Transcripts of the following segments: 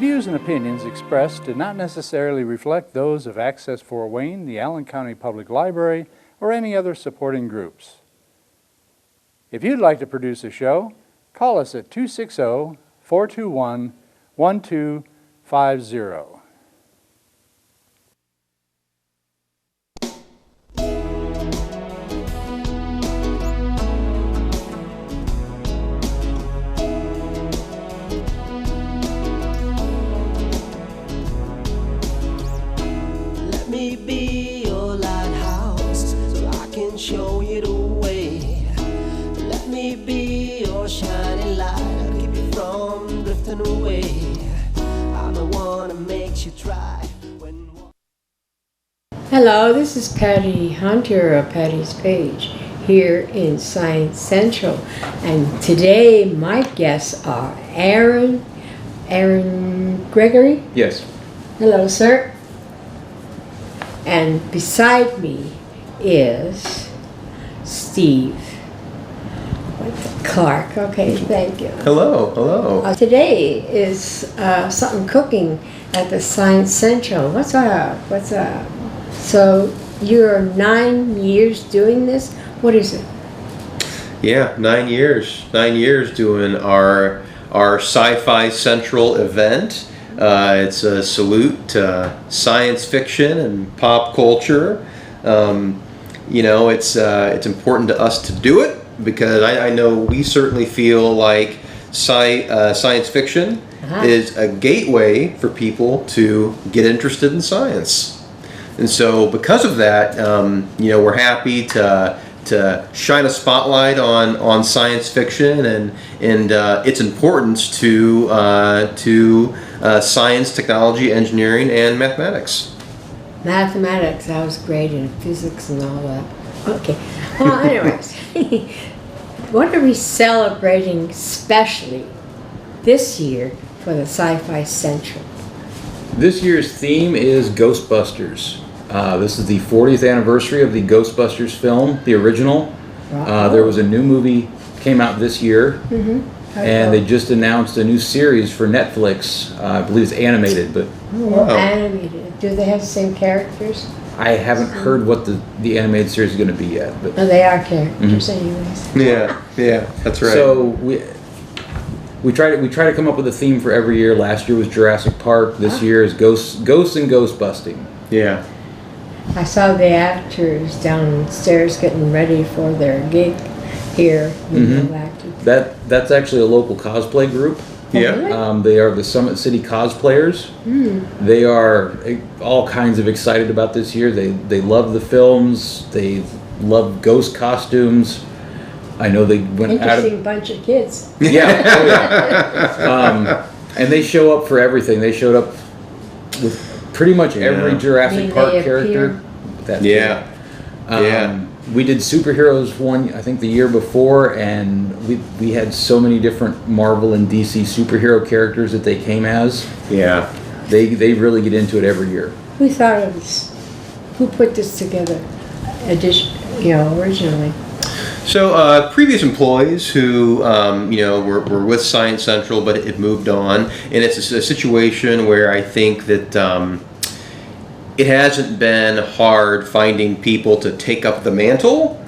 views and opinions expressed do not necessarily reflect those of Access Fort Wayne, the Allen County Public Library, or any other supporting groups. If you'd like to produce a show, call us at 260-421-1250. Let me be your lighthouse so I can show you the way. Let me be your shining light, I'll keep you from drifting away. I'm the one that makes you try when... Hello, this is Patty Hunter of Patty's Page here in Science Central, and today my guests are Aaron Gregory. Yes. Hello, sir. And beside me is Steve Clark. Okay, thank you. Hello. Today is something cooking at the Science Central. What's up? So you're 9 years doing this? What is it? Yeah, 9 years. 9 years doing our Sci Fi Central event. It's a salute to science fiction and pop culture. It's important to us to do it because I know we certainly feel like science fiction is a gateway for people to get interested in science. And so because of that, we're happy to shine a spotlight on science fiction and its importance to science, technology, engineering, and mathematics. Mathematics, I was great in physics and all that. Okay. Well, anyways, what are we celebrating specially this year for the Sci-Fi Central? This year's theme is Ghostbusters. This is the 40th anniversary of the Ghostbusters film, the original. Wow. There was a new movie came out this year, and they just announced a new series for Netflix. I believe it's animated, but Animated. Do they have the same characters? I haven't heard what the animated series is going to be yet. But No, they are characters anyways. Yeah, that's right. So we try to come up with a theme for every year. Last year was Jurassic Park. This year is ghosts and ghost busting. Yeah. I saw the actors downstairs getting ready for their gig here. That's actually a local cosplay group. Yeah. Really? They are the Summit City cosplayers. They are all kinds of excited about this year. They love the films. They love ghost costumes. I know they went Interesting bunch of kids. Yeah. Oh yeah. And they show up for everything. They showed up with pretty much every Jurassic Park character. We did superheroes one, I think, the year before, and we had so many different Marvel and DC superhero characters that they came as. Yeah. They really get into it every year. Who thought of this? Who put this together? Originally. So previous employees who were with Science Central, but it moved on, and it's a situation where I think that it hasn't been hard finding people to take up the mantle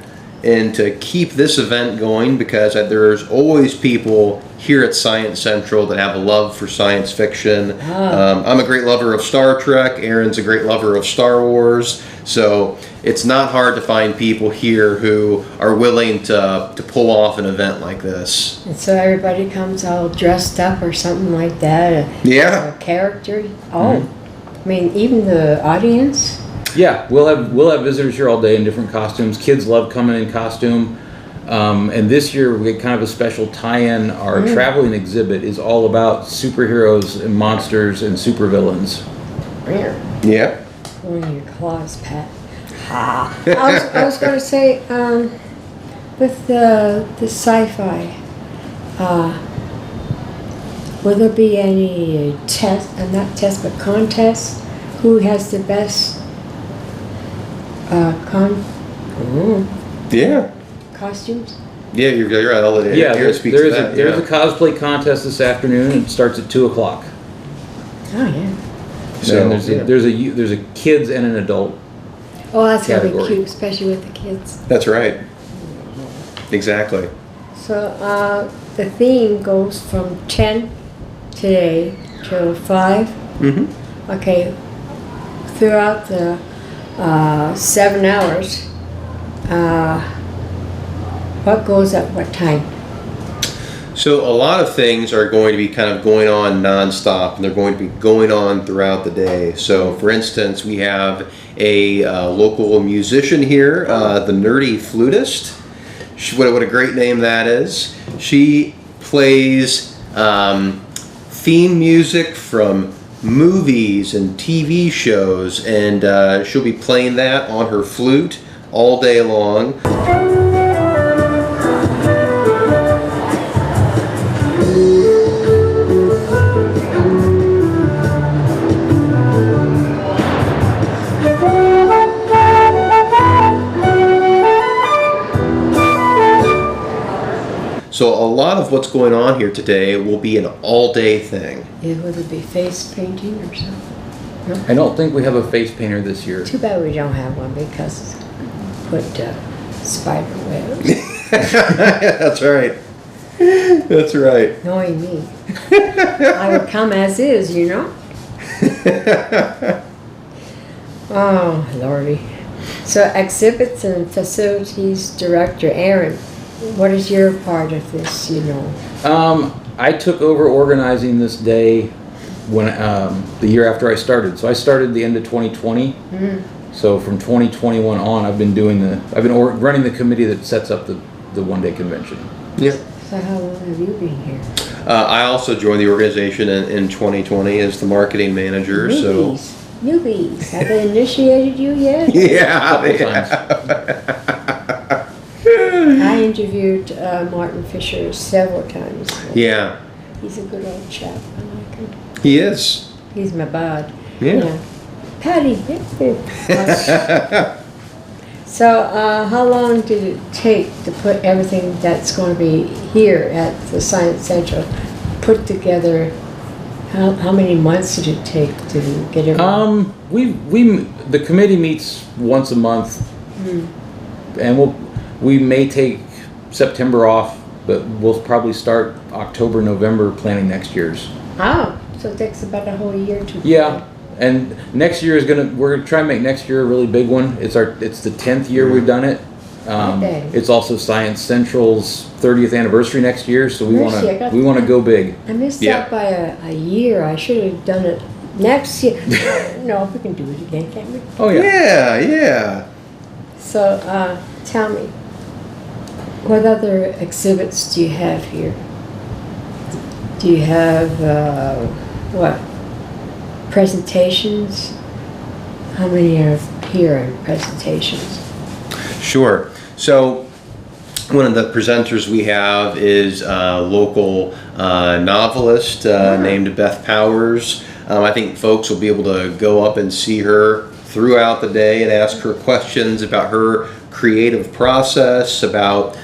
and to keep this event going because there's always people here at Science Central that have a love for science fiction. I'm a great lover of Star Trek. Aaron's a great lover of Star Wars. So it's not hard to find people here who are willing to pull off an event like this. And so everybody comes all dressed up or something like that. Yeah. A character. Oh. I mean, even the audience? Yeah, we'll have visitors here all day in different costumes. Kids love coming in costume. And this year we get kind of a special tie-in. Our traveling exhibit is all about superheroes and monsters and supervillains. Rare. Yeah. Go in your claws, Pat. Ha. I was going to say, with the sci-fi, will there be any contests? Who has the best costumes? Yeah, you're right. I'll let there's a cosplay contest this afternoon. It starts at 2:00. Oh, yeah. So And there's a kids and an adult. Oh, that's going to be Category. cute, especially with the kids. that's right. Exactly. So the theme goes from 10 today till 5. Mm-hmm. Okay, throughout the 7 hours, what goes at what time? So a lot of things are going to be kind of going on nonstop, and they're going to be going on throughout the day. So, for instance, we have a local musician here, the Nerdy Flutist. What a great name that is. She plays theme music from movies and TV shows, and she'll be playing that on her flute all day long. So a lot of what's going on here today will be an all-day thing. Would it be face painting or something? I don't think we have a face painter this year. Too bad we don't have one because put spider webs. That's right. That's right. Knowing me, I would come as is, you know. Oh, Lordy. So exhibits and facilities director Aaron, what is your part of this, you know? I took over organizing this day when the year after I started. So I started the end of 2020. So from 2021 on, I've been running the committee that sets up the one-day convention. Yeah. So how long have you been here? I also joined the organization in 2020 as the marketing manager. Newbies. Have they initiated you yet? So yeah, they Times. I interviewed Martin Fisher several times. Yeah, He's a good old chap. I like him. he is. He's my bud. Yeah. Patty. So how long did it take to put everything that's going to be here at the Science Central put together? How many months did it take to get everything? The committee meets once a month, and we may take September off, but we'll probably start October, November planning next year's. Oh, so it takes about a whole year to. Yeah, and next year we're gonna try and make next year a really big one. It's the 10th year we've done it. Okay. It's also Science Central's 30th anniversary next year, so we Mercy, I got want to that. go big. I missed Yeah. out by a year. I should have done it next year. No, we can do it again, can't we? Oh yeah. Yeah. So, tell me, what other exhibits do you have here? Do you have, what, presentations? How many are here in presentations? Sure. So one of the presenters we have is a local novelist named Beth Powers. I think folks will be able to go up and see her throughout the day and ask her questions about her creative process, about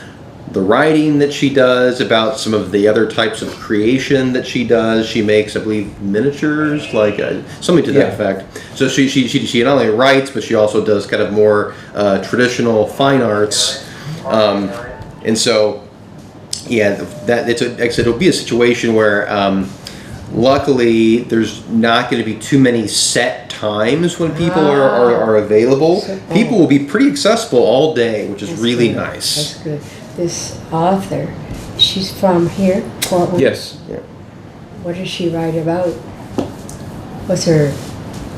the writing that she does, about some of the other types of creation that she does. She makes, I believe, miniatures, like something to that Yeah. effect. So she not only writes, but she also does kind of more traditional fine arts. And so, yeah, it'll be a situation where luckily there's not going to be too many set times when people are available. People will be pretty accessible all day, which is That's really good. nice. That's good. This author, she's from here, Portland? Yes. What does she write about? What's her,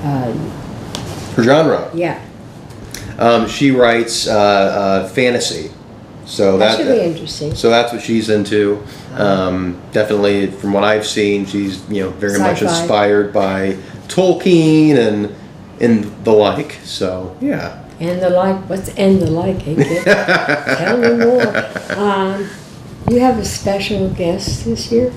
Her genre. yeah. She writes fantasy. So That should be interesting. So that's what she's into. Definitely, from what I've seen, she's very much Sci-fi. inspired by Tolkien and the like. So yeah. And the like, what's and the like, eh, kid? Tell me more. You have a special guest this year?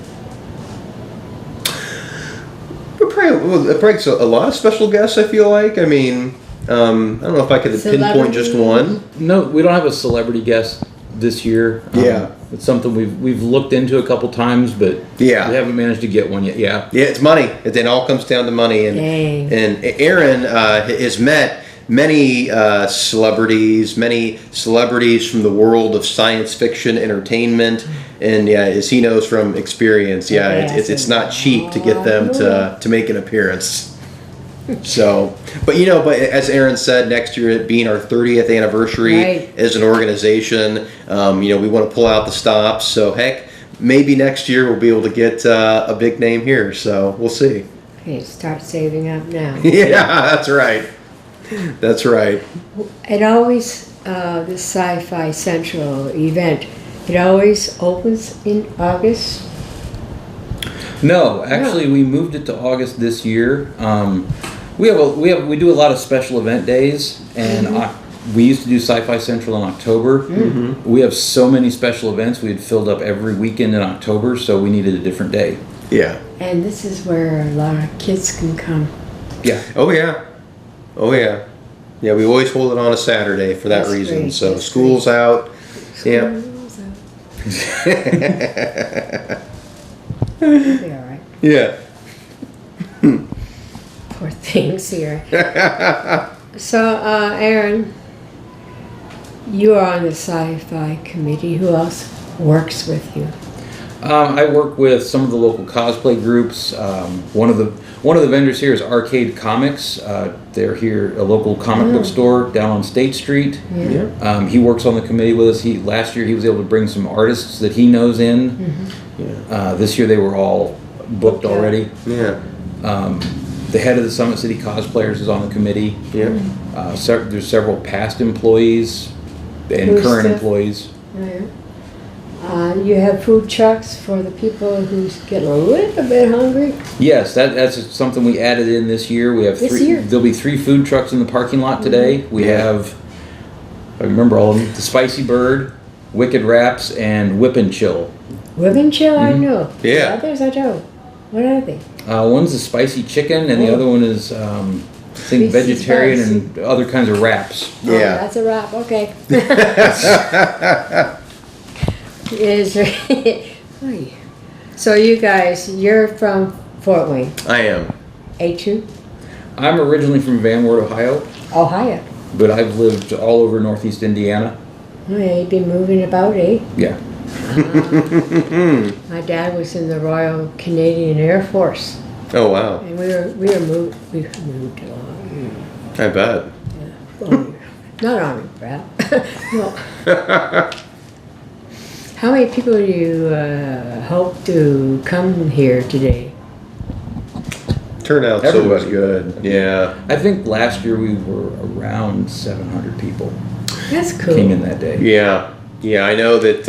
Probably a lot of special guests. I feel like. I mean, I don't know if I could pinpoint just one. No, we don't have a celebrity guest this year. Yeah. It's something we've looked into a couple times, but Yeah. we haven't managed to get one yet. Yeah. Yeah, it's money. It all comes down to money. Dang. And Aaron has met many celebrities from the world of science fiction entertainment, and yeah, as he knows from experience, it's not cheap to get them to make an appearance. So, but as Aaron said, next year it being our 30th anniversary Right. as an organization, we want to pull out the stops. So heck, maybe next year we'll be able to get a big name here. So we'll see. Okay, start saving up now. Yeah, that's right. That's right. It always, the Sci-Fi Central event, it always opens in August. No, actually, we moved it to August this year. We do a lot of special event days, and we used to do Sci-Fi Central in October. Mm-hmm. We have so many special events. We had filled up every weekend in October, so we needed a different day. Yeah. And this is where a lot of kids can come. Yeah. Oh yeah. Oh yeah. Yeah, we always hold it on a Saturday for that That's reason. great. So That's school's out. Yeah. They'll be all right. Yeah. Poor things here. So, Aaron, you are on the Sci-Fi committee. Who else works with you? I work with some of the local cosplay groups. One of the vendors here is Arcade Comics. They're here, a local comic book store down on State Street. Yeah. He works on the committee with us. Last year he was able to bring some artists that he knows in. Mm-hmm. Yeah. This year they were all booked already. Yeah. The head of the Summit City Cosplayers is on the committee. Yeah. There's several past employees and Who's current the- employees. Yeah. You have food trucks for the people who get a little bit hungry. Yes, that's something we added in this year. We have This three. year? There'll be 3 food trucks in the parking lot today. We have, I remember all of them: the Spicy Bird, Wicked Wraps, and Whip and Chill. Whip and Chill, I know. Yeah. The others I don't. What are they? One's the spicy chicken, and the other one is I think Spicy vegetarian spicy. and other kinds of wraps. Oh, Yeah. that's a wrap. Okay. Is Oy. So you guys, you're from Fort Wayne, I am. A2, I'm originally from Van Wert, Ohio, Ohio. but I've lived all over Northeast Indiana. Oh, yeah, you've been moving about, eh? Yeah. My dad was in the Royal Canadian Air Force, Oh wow. and we moved a lot. I bet. Not army, Brad. No. How many people do you hope to come here today? Turnout so Everybody. good. Yeah. I think last year we were around 700 people That's came in cool. that day. Yeah. Yeah, I know that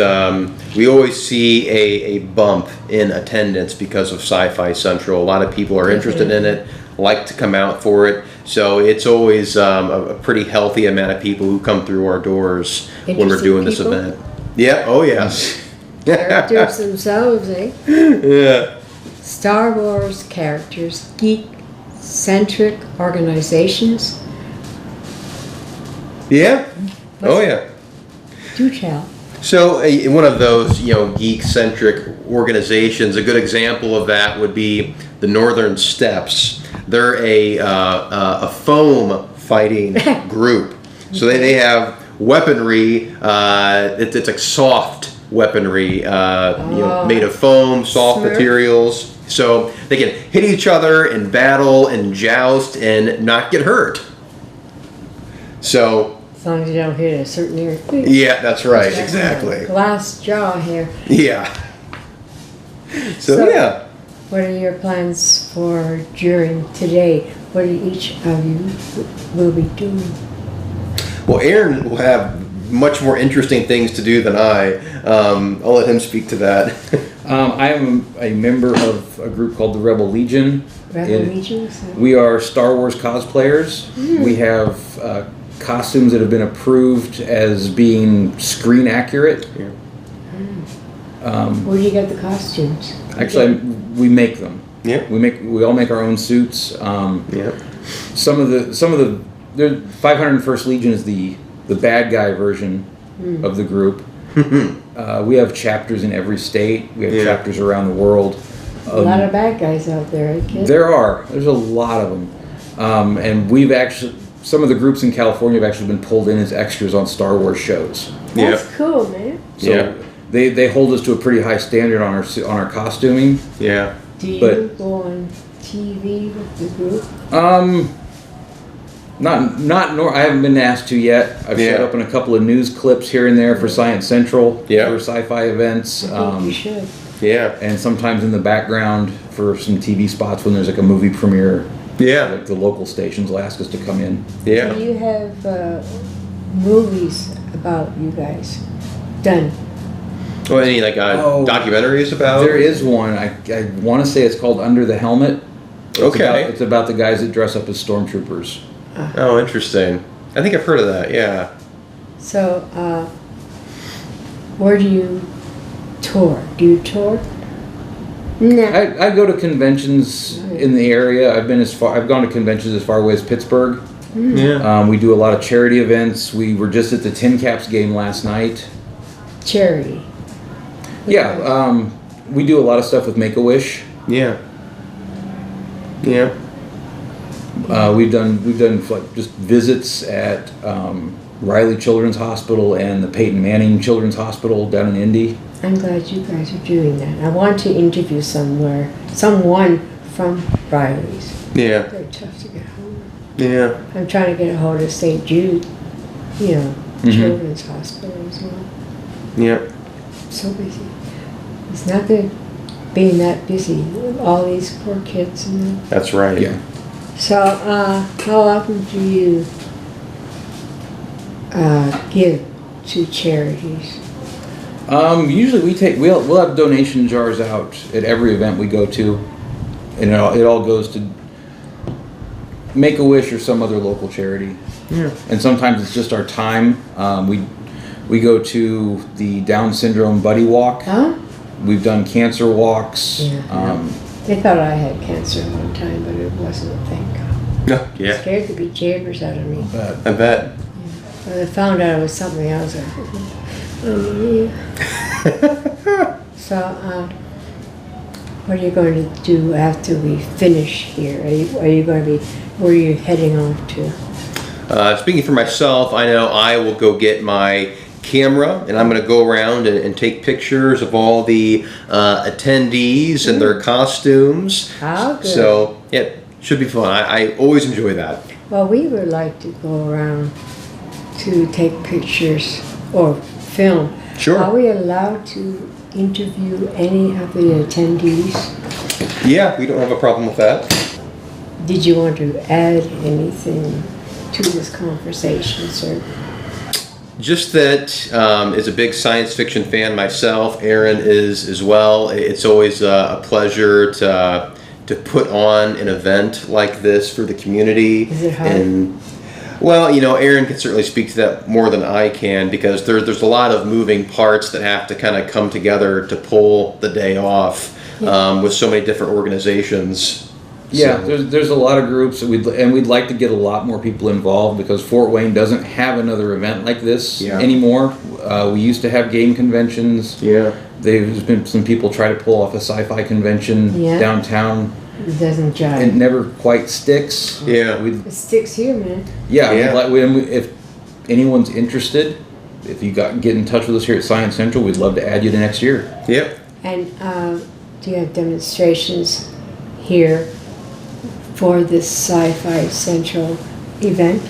we always see a bump in attendance because of Sci-Fi Central. A lot of people are interested in it, like to come out for it. So it's always a pretty healthy amount of people who come through our doors when we're Interesting doing this people? event. Yeah, oh yes. Characters themselves, eh? Yeah. Star Wars characters, geek-centric organizations. Yeah? Oh yeah. Do tell. So one of those, geek-centric organizations, a good example of that would be the Northern Steps. They're a foam fighting group. So they have weaponry. It's like soft weaponry, made of foam, soft Smart. materials. So they can hit each other in battle and joust and not get hurt. So As long as you don't hit a certain area. yeah, that's right, exactly. Glass jaw here. Yeah. So So- yeah. What are your plans for during today? What each of you will be doing? Well, Aaron will have much more interesting things to do than I. I'll let him speak to that. I am a member of a group called the Rebel Legion. Rebel It- Legions? We are Star Wars cosplayers. We have costumes that have been approved as being screen accurate. Where do you get the costumes? Actually, we make them. Yeah. We all make our own suits. Yeah. Some of the 501st Legion is the bad guy version of the group. We have chapters in every state. We have Yeah. chapters around the world. A lot of bad guys out there, eh, kid? There's a lot of them. And we've actually, some of the groups in California have actually been pulled in as extras on Star Wars shows. That's cool, man. So Yeah. they hold us to a pretty high standard on our costuming. Yeah. Do you But- go on TV with the group? I haven't been asked to yet. I've showed Yeah. up in a couple of news clips here and there for Science Central, Yeah. for sci-fi events, I think you should. Yeah. and sometimes in the background for some TV spots when there's like a movie premiere. Yeah. Like the local stations will ask us to come in. Yeah. Do you have movies about you guys done? Well, any like documentaries about? There is one. I want to say it's called Under the Helmet. Okay. It's about the guys that dress up as stormtroopers. Oh, interesting. I think I've heard of that. Yeah. So, where do you tour? Do you tour? No. I go to conventions in the area. I've gone to conventions as far away as Pittsburgh. Yeah. We do a lot of charity events. We were just at the Tin Caps game last night. Charity. Yeah, we do a lot of stuff with Make-A-Wish. Yeah. Yeah. We've done like just visits at Riley Children's Hospital and the Peyton Manning Children's Hospital down in Indy. I'm glad you guys are doing that. I want to interview someone from Riley's. Yeah. Very tough to get hold of. Yeah. I'm trying to get a hold of St. Jude, Children's Hospital as well. Yeah. So busy. It's not good being that busy with all these poor kids. That's right. Yeah. So, how often do you give to charities? Usually we'll have donation jars out at every event we go to, and it all goes to Make-A-Wish or some other local charity. Yeah. And sometimes it's just our time. We go to the Down Syndrome Buddy Walk. Huh? We've done cancer walks. Yeah. They thought I had cancer at one time, but it wasn't, thank God. Yeah. Scared to be jabbers out of me. I bet. When I found out it was something else, So, what are you going to do after we finish here? Are you going to be, where are you heading on to? Speaking for myself, I know I will go get my camera and I'm going to go around and take pictures of all the attendees and their costumes. How good. So, yeah, should be fun. I always enjoy that. Well, we would like to go around to take pictures or film. Sure. Are we allowed to interview any of the attendees? Yeah, we don't have a problem with that. Did you want to add anything to this conversation, sir? Just that as a big science fiction fan myself, Aaron is as well. It's always a pleasure to put on an event like this for the community. Is it hard? And well, Aaron can certainly speak to that more than I can because there's a lot of moving parts that have to kind of come together to pull the day off with so many different organizations. Yeah, So- there's a lot of groups, and we'd like to get a lot more people involved because Fort Wayne doesn't have another event like this anymore. We used to have game conventions. Yeah. There's been some people try to pull off a sci-fi convention downtown. It doesn't jive. It never quite sticks. Yeah. It sticks here, man. Yeah, Yeah. if anyone's interested, if you get in touch with us here at Science Central, we'd love to add you to next year. Yep. And do you have demonstrations here for this Sci Fi Central event?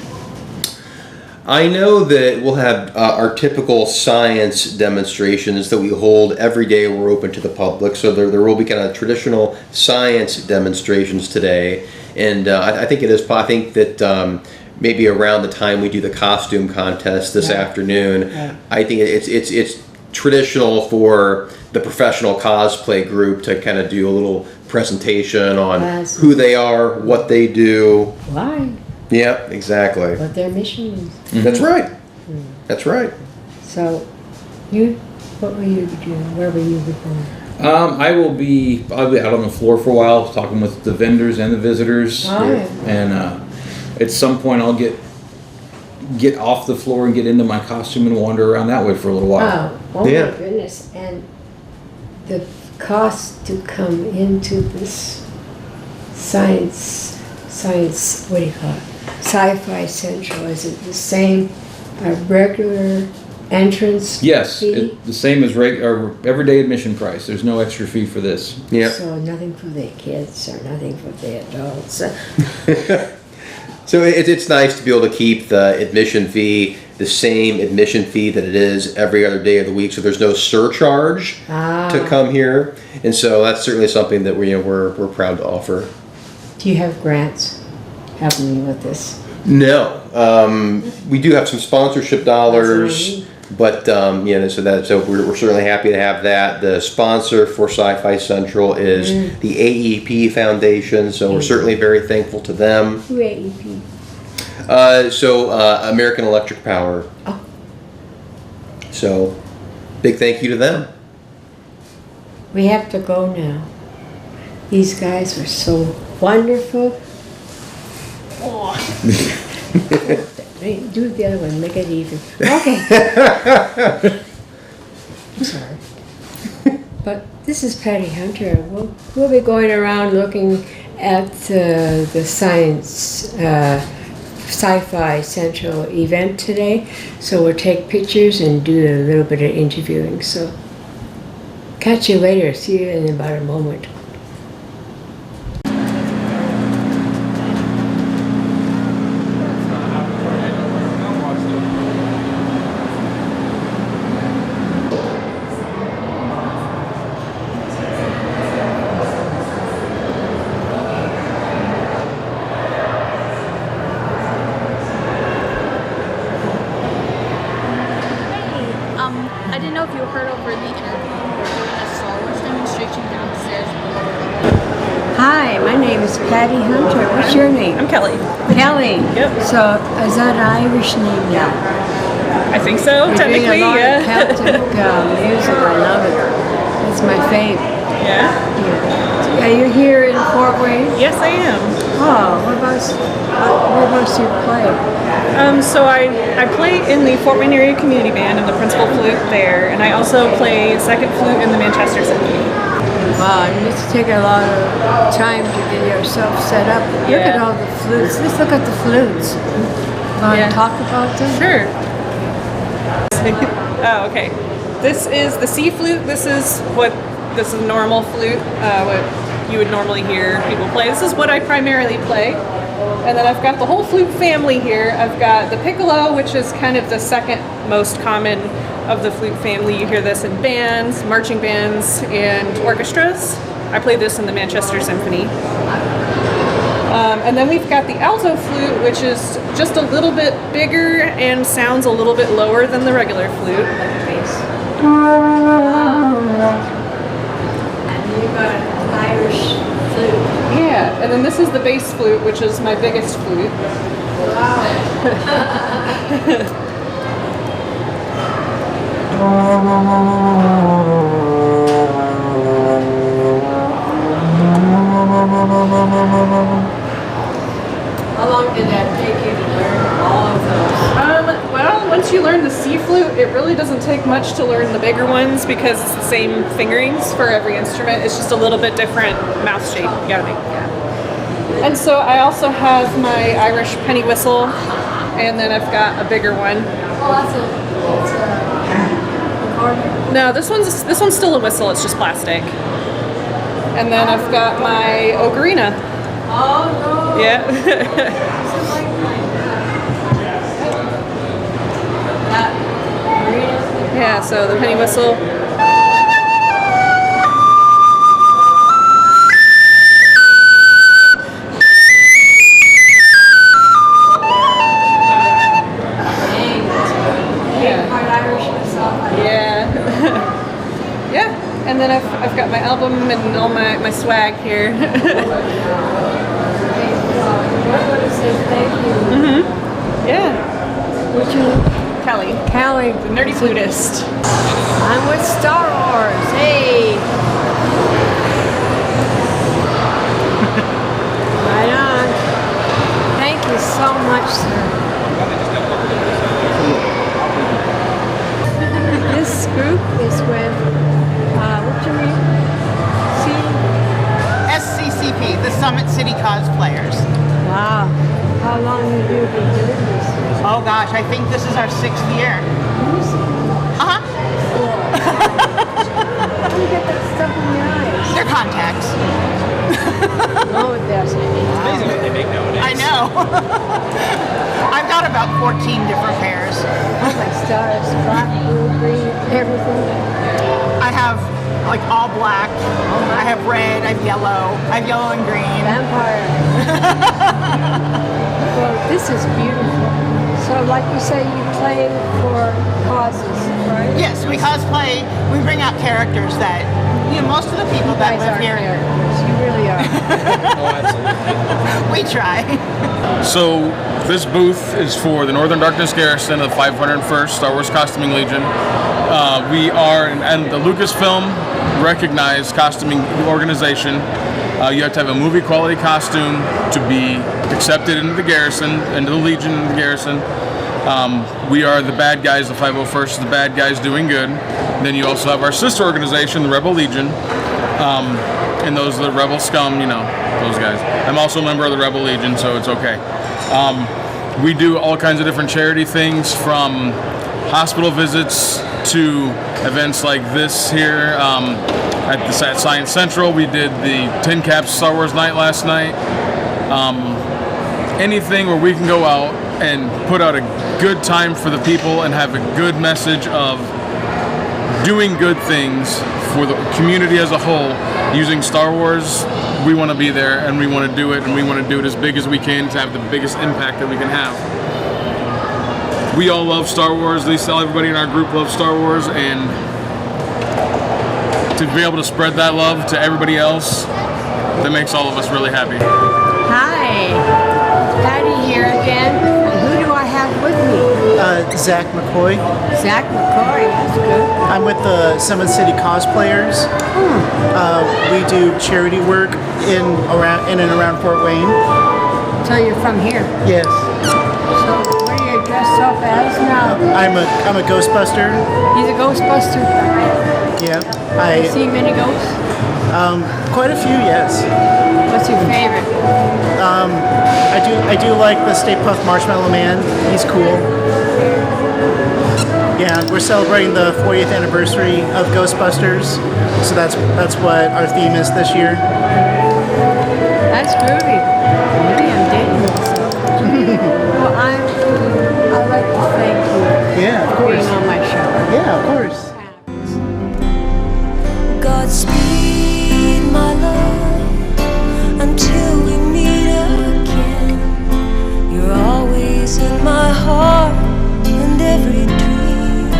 I know that we'll have our typical science demonstrations that we hold every day. We're open to the public, so there will be kind of traditional science demonstrations today. And I think it is. I think that maybe around the time we do the costume contest this afternoon, I think it's traditional for the professional cosplay group to kind of do a little presentation on who they are, what they do. Why? Yeah, exactly. What their mission is. That's right. That's right. So, what will you be doing? Where will you be going? I'll be out on the floor for a while, talking with the vendors and the visitors. Oh, yeah. And at some point, I'll get get off the floor and get into my costume and wander around that way for a little while. Oh Yeah. my goodness. And the cost to come into this science, what do you call it? Sci Fi Central, is it the same regular entrance Yes, fee? the same as our everyday admission price. There's no extra fee for this. Yeah. So nothing for the kids or nothing for the adults. So it's nice to be able to keep the admission fee the same admission fee that it is every other day of the week. So there's no surcharge to come here, and so that's certainly something that we're proud to offer. Do you have grants helping you with this? No, we do have some sponsorship dollars, but so we're certainly happy to have that. The sponsor for Sci Fi Central is the AEP Foundation, so we're certainly very thankful to them. Who AEP? American Electric Power. Oh. So, big thank you to them. We have to go now. These guys were so wonderful. Do the other one, make it even. Okay. I'm sorry. But this is Patty Hunter. We'll be going around looking at the science Sci-Fi Central event today. So we'll take pictures and do a little bit of interviewing. So catch you later. See you in about a moment. I didn't know if you heard over the interview. We're doing a Star Wars demonstration downstairs. Hi, my name is Patty Hunter. What's your name? I'm Kelly. Kelly. Yep. So is that an Irish name now? I think so, You're technically, doing a lot yeah. of Celtic music. I love it. It's my favorite. Yeah? Yeah. Are you here in Fort Wayne? Yes, I am. Oh, whereabouts do you play? So I play in the Fort Wayne Area Community Band and the principal flute there, and I also play second flute in the Manchester Symphony. Wow, it needs to take a lot of time to get yourself set up. Look at Yeah. all the flutes. Let's look at the flutes. Want Yeah. to talk about them? Sure. Oh, okay. This is the C flute. This is normal flute, what you would normally hear people play. This is what I primarily play. And then I've got the whole flute family here. I've got the piccolo, which is kind of the second most common of the flute family. You hear this in bands, marching bands, and orchestras. I play this in the Manchester Symphony. And then we've got the alto flute, which is just a little bit bigger and sounds a little bit lower than the regular flute. And you've got an Irish flute. Yeah, and then this is the bass flute, which is my biggest flute. How long did that take you to learn all of those? Well, once you learn the C flute, it really doesn't take much to learn the bigger ones because it's the same fingerings for every instrument. It's just a little bit different mouth shape. You gotta make. And so I also have my Irish penny whistle, and then I've got a bigger one. Oh, that's a recording. No, this one's still a whistle. It's just plastic. And then I've got my ocarina. Oh, no. Yeah. Yeah. So the penny whistle. Yeah, and then I've got my album and all my swag here. Yeah. What's your name? Kelly, Callie. the nerdy flutist. I'm with Star Wars. Hey. Right on. Thank you so much, sir. Summit City Cosplayers. Wow. How long have you been doing this? Oh gosh, I think this is our 6th year. Uh-huh. How do you get that stuff in your eyes? They're contacts. No, it doesn't. It's amazing what they make nowadays. I know. I've got about 14 different pairs. Oh my stars. Black, blue, green, everything. I have like all black. I have red, I have yellow and green. Vampire. Well, this is beautiful. So, like you say, you play for causes, right? Yes, we cosplay. We bring out characters that, most of the people You that guys live are here, characters. You really are. Oh, absolutely. we try. So this booth is for the Northern Darkness Garrison of 501st Star Wars Costuming Legion. We are and the Lucasfilm recognized costuming organization. You have to have a movie quality costume to be accepted into the garrison, into the Legion and the garrison. We are the bad guys, the 501st is the bad guys doing good. Then you also have our sister organization, the Rebel Legion. And those are the Rebel scum, those guys. I'm also a member of the Rebel Legion, so it's okay. We do all kinds of different charity things, from hospital visits to events like this here. At Science Central, we did the Tin Caps Star Wars night last night. Anything where we can go out and put out a good time for the people and have a good message of doing good things for the community as a whole using Star Wars, we want to be there and we want to do it, and we want to do it as big as we can to have the biggest impact that we can have. We all love Star Wars, at least everybody in our group loves Star Wars, and to be able to spread that love to everybody else, that makes all of us really happy. Hi. Patty here again. And who do I have with me? Zach McCoy. Zach McCoy. That's good. I'm with the Summit City Cosplayers. We do charity work in and around Fort Wayne. So you're from here? Yes. So what are you dressed up as now? I'm a Ghostbuster. He's a Ghostbuster. Yeah. You see many ghosts? Quite a few, yes. What's your favorite? I do like the Stay Puft Marshmallow Man. He's cool. Yeah, we're celebrating the 40th anniversary of Ghostbusters, so that's what our theme is this year. That's groovy. Maybe I'm dating myself. Well, I'd like to thank you Yeah, of for course. being on my show. Yeah, of course. Godspeed, my love, until we meet again. You're always in my heart and every dream.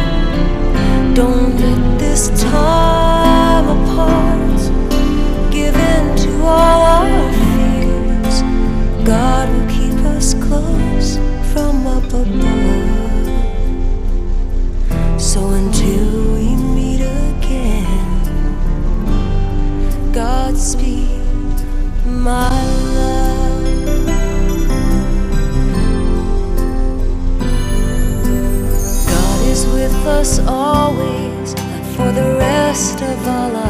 Don't let this time apart give in to all our fears. God will keep us close from up above. So until we meet again, Godspeed, my love. God is with us always, for the rest of our lives.